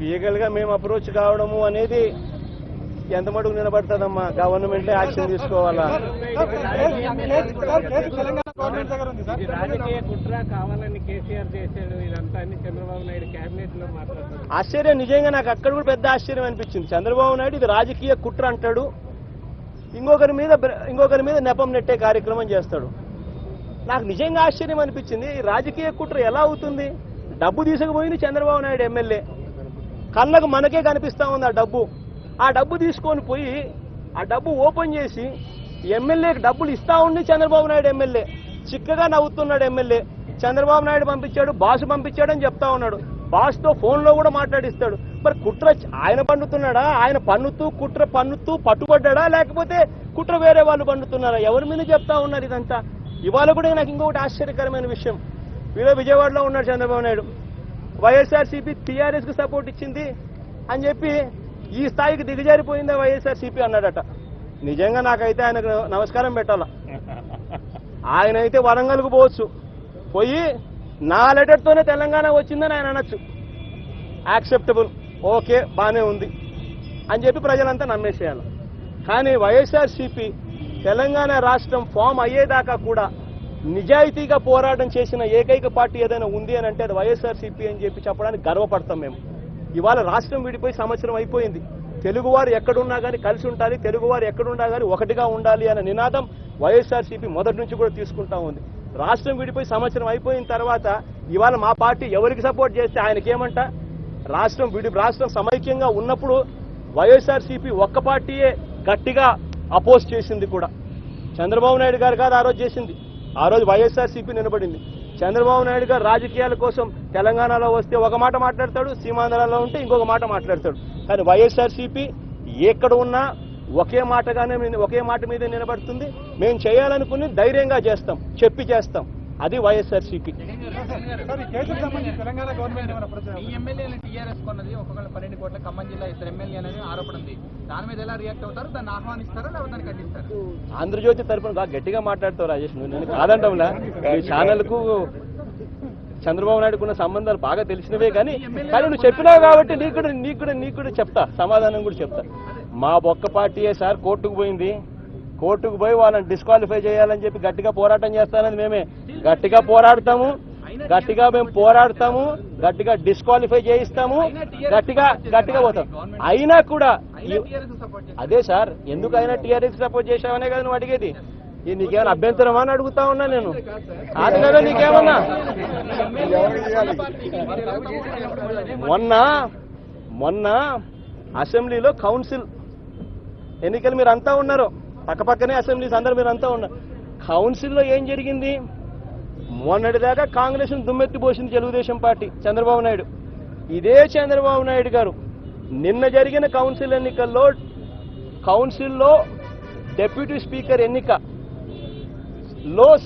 లీగల్గా మేము అప్రోచ్ కావడము అనేది ఎంత మటుకు నిలబడుతుందమ్మా? గవర్నమెంటే యాక్షన్ తీసుకోవాలా? ఆశ్చర్యం నిజంగా నాకు అక్కడ కూడా పెద్ద ఆశ్చర్యం అనిపించింది. చంద్రబాబు నాయుడు ఇది రాజకీయ కుట్ర అంటాడు, ఇంకొకరి మీద నెపం నెట్టే కార్యక్రమం చేస్తాడు. నాకు నిజంగా ఆశ్చర్యం అనిపించింది. ఈ రాజకీయ కుట్ర ఎలా అవుతుంది? డబ్బు తీసుకుపోయింది చంద్రబాబు నాయుడు ఎమ్మెల్యే, కళ్ళకు మనకే కనిపిస్తా ఉంది ఆ డబ్బు తీసుకొని పోయి ఆ డబ్బు ఓపెన్ చేసి ఎమ్మెల్యేకి డబ్బులు ఇస్తా ఉండి చంద్రబాబు నాయుడు ఎమ్మెల్యే చిక్కగా నవ్వుతున్నాడు. ఎమ్మెల్యే చంద్రబాబు నాయుడు పంపించాడు, బాసు పంపించాడని చెప్తా ఉన్నాడు. బాస్తో ఫోన్లో కూడా మాట్లాడిస్తాడు. మరి కుట్ర ఆయన పన్నుతున్నాడా? ఆయన కుట్ర పన్నుతూ పట్టుబడ్డా, లేకపోతే కుట్ర వేరే వాళ్ళు పన్నుతున్నారా? ఎవరి మీద చెప్తా ఉన్నారు ఇదంతా? ఇవాళ కూడా నాకు ఇంకొకటి ఆశ్చర్యకరమైన విషయం. వీళ్ళ విజయవాడలో ఉన్నాడు చంద్రబాబు నాయుడు. వైఎస్ఆర్సీపీ టీఆర్ఎస్కి సపోర్ట్ ఇచ్చింది అని చెప్పి ఈ స్థాయికి దిగజారిపోయిందా వైఎస్ఆర్సీపీ అన్నాడట. నిజంగా నాకైతే ఆయనకు నమస్కారం పెట్టాల. ఆయన అయితే వరంగల్కు పోవచ్చు, పోయి నా లెటర్తోనే తెలంగాణ వచ్చిందని ఆయన అనొచ్చు. యాక్సెప్టబుల్, ఓకే, బాగానే ఉంది అని చెప్పి ప్రజలంతా నమ్మేసేయాలి. కానీ వైఎస్ఆర్సీపీ తెలంగాణ రాష్ట్రం ఫామ్ అయ్యేదాకా కూడా నిజాయితీగా పోరాటం చేసిన ఏకైక పార్టీ ఏదైనా ఉంది అని అంటే అది వైఎస్ఆర్సీపీ అని చెప్పి చెప్పడానికి గర్వపడతాం మేము. ఇవాళ రాష్ట్రం విడిపోయి సంవత్సరం అయిపోయింది. తెలుగువారు ఎక్కడున్నా కానీ కలిసి ఉండాలి, తెలుగువారు ఎక్కడున్నా కానీ ఒకటిగా ఉండాలి అనే నినాదం వైఎస్ఆర్సీపీ మొదటి నుంచి కూడా తీసుకుంటా ఉంది. రాష్ట్రం విడిపోయి సంవత్సరం అయిపోయిన తర్వాత ఇవాళ మా పార్టీ ఎవరికి సపోర్ట్ చేస్తే ఆయనకేమంట? రాష్ట్రం సమైక్యంగా ఉన్నప్పుడు వైఎస్ఆర్సీపీ ఒక్క పార్టీయే గట్టిగా అపోజ్ చేసింది కూడా. చంద్రబాబు నాయుడు గారు కాదు ఆ రోజు చేసింది. ఆ రోజు వైఎస్ఆర్సీపీ నిలబడింది. చంద్రబాబు నాయుడు గారు రాజకీయాల కోసం తెలంగాణలో వస్తే ఒక మాట మాట్లాడతాడు, సీమాంధ్రాలో ఉంటే ఇంకొక మాట మాట్లాడతాడు. కానీ వైఎస్ఆర్సీపీ ఎక్కడ ఉన్నా ఒకే మాట మీద నిలబడుతుంది. మేము చేయాలనుకుని ధైర్యంగా చేస్తాం, చెప్పి చేస్తాం. అది వైఎస్ఆర్సీపీ. ఆంధ్రజ్యోతి తరఫున గట్టిగా మాట్లాడతావు రాజేష్, నేను కాదంటాంలా. ఈ ఛానల్కు చంద్రబాబు నాయుడుకున్న సంబంధాలు బాగా తెలిసినవే. కానీ నువ్వు చెప్పినావు కాబట్టి నీకు కూడా చెప్తా, సమాధానం కూడా చెప్తా. మా ఒక్క పార్టీయే సార్ కోర్టుకు పోయి వాళ్ళని డిస్క్వాలిఫై చేయాలని చెప్పి గట్టిగా పోరాటం చేస్తానని మేమే గట్టిగా పోరాడతాము, గట్టిగా డిస్క్వాలిఫై చేయిస్తాము, గట్టిగా పోతాం. అయినా కూడా అదే సార్, ఎందుకు అయినా టీఆర్ఎస్ సపోర్ట్ చేశావనే కదా నువ్వు అడిగేది. నీకేమైనా అభ్యంతరమా అని అడుగుతా ఉన్నా నేను. కాదు కదా నీకేమన్నా? మొన్న అసెంబ్లీలో కౌన్సిల్ ఎన్నికలు మీరు అంతా ఉన్నారు, పక్కపక్కనే అసెంబ్లీస్ అందరూ మీరు అంతా ఉన్నారు. కౌన్సిల్లో ఏం జరిగింది? మొన్నటిదాకా కాంగ్రెస్ దుమ్మెత్తి పోసింది తెలుగుదేశం పార్టీ, చంద్రబాబు నాయుడు. ఇదే చంద్రబాబు నాయుడు గారు నిన్న జరిగిన కౌన్సిల్ ఎన్నికల్లో కౌన్సిల్లో డిప్యూటీ స్పీకర్ ఎన్నికలో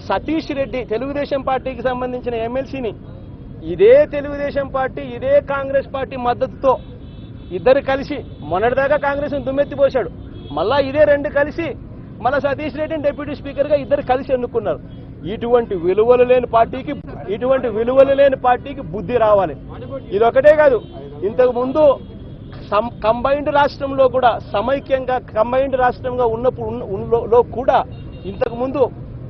సతీష్ రెడ్డి తెలుగుదేశం పార్టీకి సంబంధించిన ఎమ్మెల్సీని ఇదే తెలుగుదేశం పార్టీ ఇదే కాంగ్రెస్ పార్టీ మద్దతుతో ఇద్దరు కలిసి మొన్నటిదాకా కాంగ్రెస్ దుమ్మెత్తి పోశాడు, మళ్ళా ఇదే రెండు కలిసి మళ్ళా సతీష్ రెడ్డిని డిప్యూటీ స్పీకర్గా ఇద్దరు కలిసి ఎన్నుకున్నారు. ఇటువంటి విలువలు లేని పార్టీకి బుద్ధి రావాలి. ఇదొకటే కాదు, ఇంతకు ముందు కంబైన్డ్ రాష్ట్రంలో కూడా సమైక్యంగా కంబైన్డ్ రాష్ట్రంగా ఉన్నప్పుడు కూడా ఇంతకు ముందు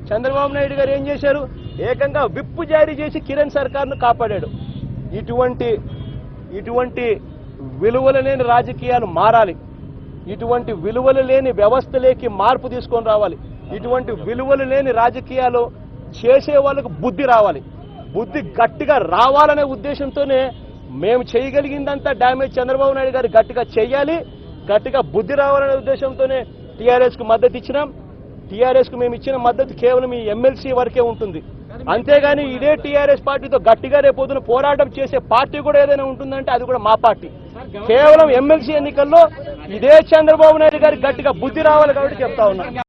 చంద్రబాబు నాయుడు గారు ఏం చేశారు? ఏకంగా విప్పు జారీ చేసి కిరణ్ సర్కార్ను కాపాడాడు. ఇటువంటి విలువలు లేని రాజకీయాలు మారాలి. ఇటువంటి విలువలు లేని వ్యవస్థలోకి మార్పు తీసుకొని రావాలి. ఇటువంటి విలువలు లేని రాజకీయాలు చేసే వాళ్ళకు బుద్ధి రావాలి. బుద్ధి గట్టిగా రావాలనే ఉద్దేశంతోనే మేము చేయగలిగిందంతా డ్యామేజ్ చంద్రబాబు నాయుడు గారు గట్టిగా చేయాలి, గట్టిగా బుద్ధి రావాలనే ఉద్దేశంతోనే టీఆర్ఎస్కు మద్దతు ఇచ్చినాం. టీఆర్ఎస్కు మేము ఇచ్చిన మద్దతు కేవలం ఈ ఎమ్మెల్సీ వరకే ఉంటుంది. అంతేగాని ఇదే టీఆర్ఎస్ పార్టీతో గట్టిగా రేపొద్దున పోరాటం చేసే పార్టీ కూడా ఏదైనా ఉంటుందంటే అది కూడా మా పార్టీ. కేవలం ఎమ్మెల్సీ ఎన్నికల్లో ఇదే చంద్రబాబు నాయుడు గారికి గట్టిగా బుద్ధి రావాలి కాబట్టి చెప్తా ఉన్నా.